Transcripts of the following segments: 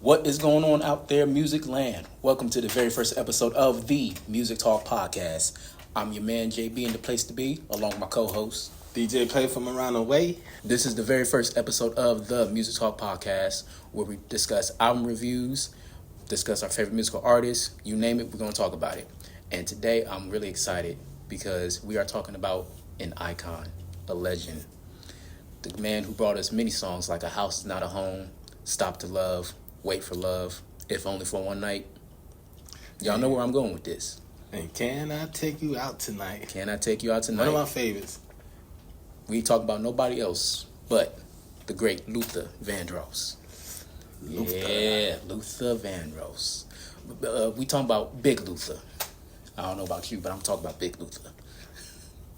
What is going on out there, music land? Welcome to the very first episode of the MusicTalk Podcast. I'm your man, JB, in the place to be, along with my co-host, DJ Play from around the way. This is the very first episode of the MusicTalk Podcast, where we discuss album reviews, discuss our favorite musical artists, you name it, we're going to talk about it. And today, I'm really excited because we are talking about an icon, a legend, the man who brought us many songs like A House Is Not a Home, Stop to Love, Wait for Love, If Only for One Night. Y'all know where I'm going with this. And Can I Take You Out Tonight? Can I Take You Out Tonight? One of my favorites. We talk about nobody else but the great Luther Vandross. Yeah, Luther Vandross. We talking about Big Luther. I don't know about you, but I'm talking about Big Luther.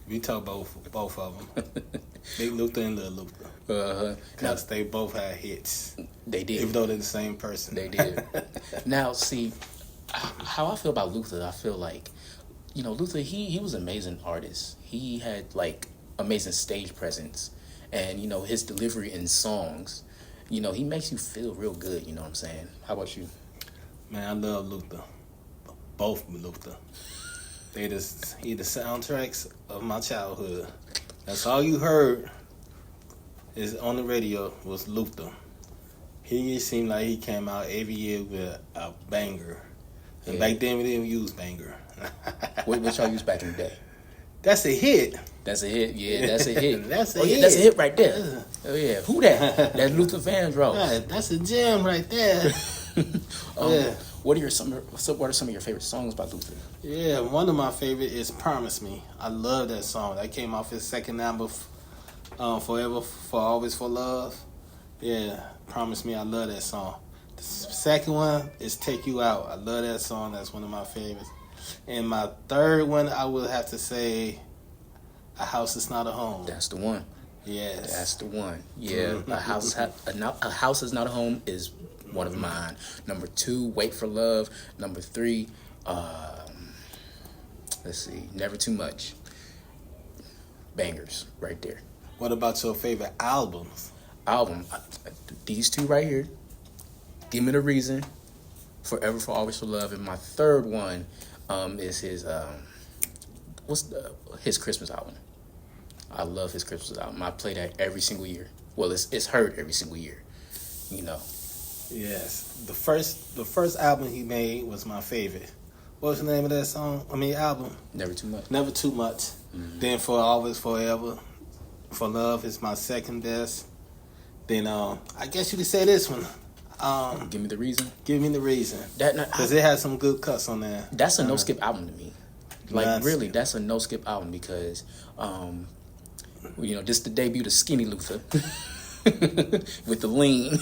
We talk both of them. Big Luther and Little Luther. Because they both had hits. They did. Even though they're the same person. They did. Now, see, how I feel about Luther, I feel like, Luther, he was an amazing artist. He had, amazing stage presence. And, his delivery in songs, he makes you feel real good, you know what I'm saying? How about you? Man, I love Luther. Both Luther. He the soundtracks of my childhood. That's all you heard is on the radio was Luther. He seemed like he came out every year with a banger. And back then we didn't use banger. What y'all use back in the day? That's a hit. That's a hit. Yeah, that's a hit. That's a hit. Yeah, that's a hit right there. Oh yeah, who that? That's Luther Vandross. Yeah, that's a gem right there. Yeah. What are some of your favorite songs by Luther? Yeah, one of my favorite is "Promise Me." I love that song. That came off his second album, "Forever, for Always, for Love." Yeah, "Promise Me." I love that song. The second one is "Take You Out." I love that song. That's one of my favorites. And my third one, I would have to say, "A House Is Not a Home." That's the one. Yes, that's the one. Yeah, A House Is Not a Home is one of mine. Number 2, Wait for Love. Number 3, let's see, Never Too Much. Bangers right there. What about your favorite albums? These two right here. Give Me the Reason. Forever, for Always, for Love. And my third one is his his Christmas album. I love his Christmas album. I play that every single year. Well, it's heard every single year. Yes, the first album he made was my favorite. What was the name of that album? Never Too Much. Never Too Much. Mm-hmm. Then For Always, Forever, For Love is my second best. Then I guess you could say this one. Give Me the Reason. Give Me the Reason. Because it has some good cuts on there. That's a no skip album to me. Really, that's a no skip album because, this is the debut of Skinny Luther with the lean.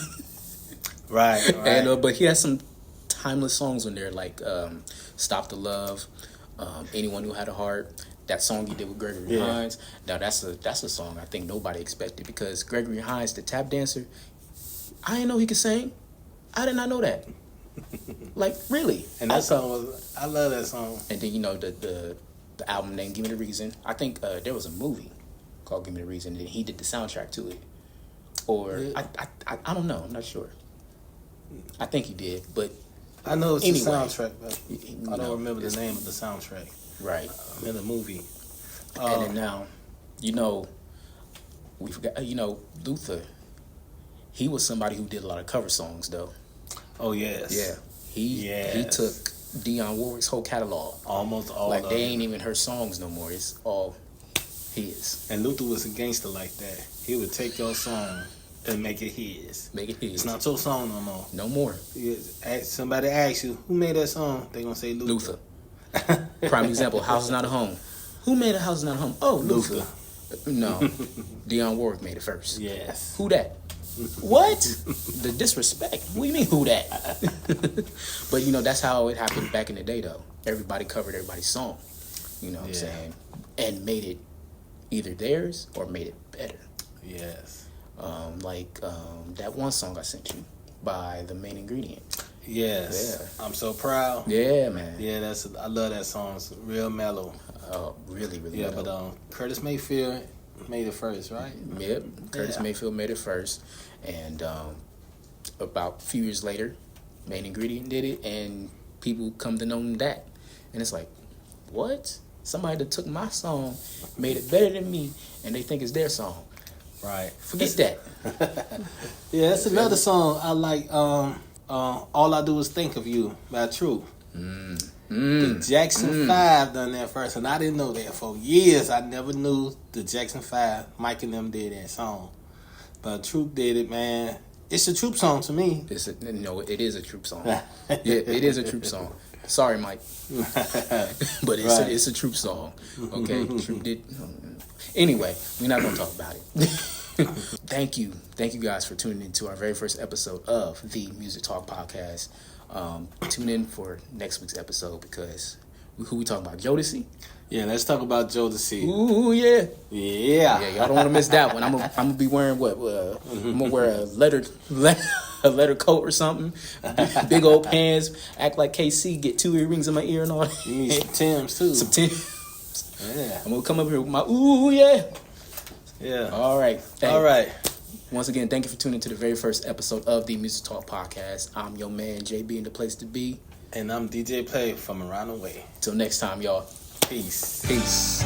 Right. And but he has some timeless songs on there like "Stop to Love," "Anyone Who Had a Heart." That song he did with Gregory Hines. Now that's a song I think nobody expected because Gregory Hines, the tap dancer, I didn't know he could sing. I did not know that. Really. And that song I love that song. And then the album name Give Me the Reason. I think there was a movie called Give Me the Reason and he did the soundtrack to it. Or I don't know. I'm not sure. I think he did, but I know it's the soundtrack, but I don't remember the name of the soundtrack. Right. In the movie. And then now, we forgot, Luther, he was somebody who did a lot of cover songs, though. Oh, yes. Yeah. He took Dionne Warwick's whole catalog. Almost all of they ain't even her songs no more. It's all his. And Luther was a gangster like that. He would take your song and make it his. It's not your song no more. No more. Somebody asks you, who made that song? They gonna say Luther. Prime example, House Is Not a Home. Who made A House Is Not a Home? Oh, Luther. No. Dionne Warwick made it first. Yes. Who that? What? The disrespect. What do you mean, who that? But, that's how it happened back in the day, though. Everybody covered everybody's song. You know what I'm saying? And made it either theirs or made it better. Yes. That one song I sent you by The Main Ingredient. Yes. Yeah. I'm So Proud. Yeah, man. Yeah, I love that song. It's real mellow. Oh, really, really mellow. Yeah, but Curtis Mayfield made it first, right? Yep. Curtis Mayfield made it first. And about a few years later, Main Ingredient did it, and people come to know that. And it's like, what? Somebody that took my song, made it better than me, and they think it's their song. Right. Forget that. Yeah, that's another song I like. All I Do Is Think of You by True. The Jackson 5 done that first, and I didn't know that. For years, I never knew the Jackson 5, Mike and them did that song. But Troop did it, man. It's a Troop song to me. It is a Troop song. Yeah, it is a Troop song. Sorry, Mike. But it's a Troop song. Okay? Troop did. Anyway, we're not going to talk about it. Thank you guys for tuning in to our very first episode of the Music Talk Podcast. Tune in for next week's episode because who we talking about? Jodeci? Yeah, let's talk about Jodeci. Ooh, yeah. Yeah. Yeah, y'all don't want to miss that one. I'm gonna be wearing what? I'm gonna wear a leather coat or something. Big old pants. Act like KC. Get 2 earrings in my ear and all. You need some Timbs too. Some Timbs. Yeah. I'm gonna come up here with my ooh yeah. Yeah. All right. All right. Once again, thank you for tuning to the very first episode of the Music Talk Podcast. I'm your man, JB, in the place to be. And I'm DJ Play from around the way. Till next time, y'all. Peace. Peace.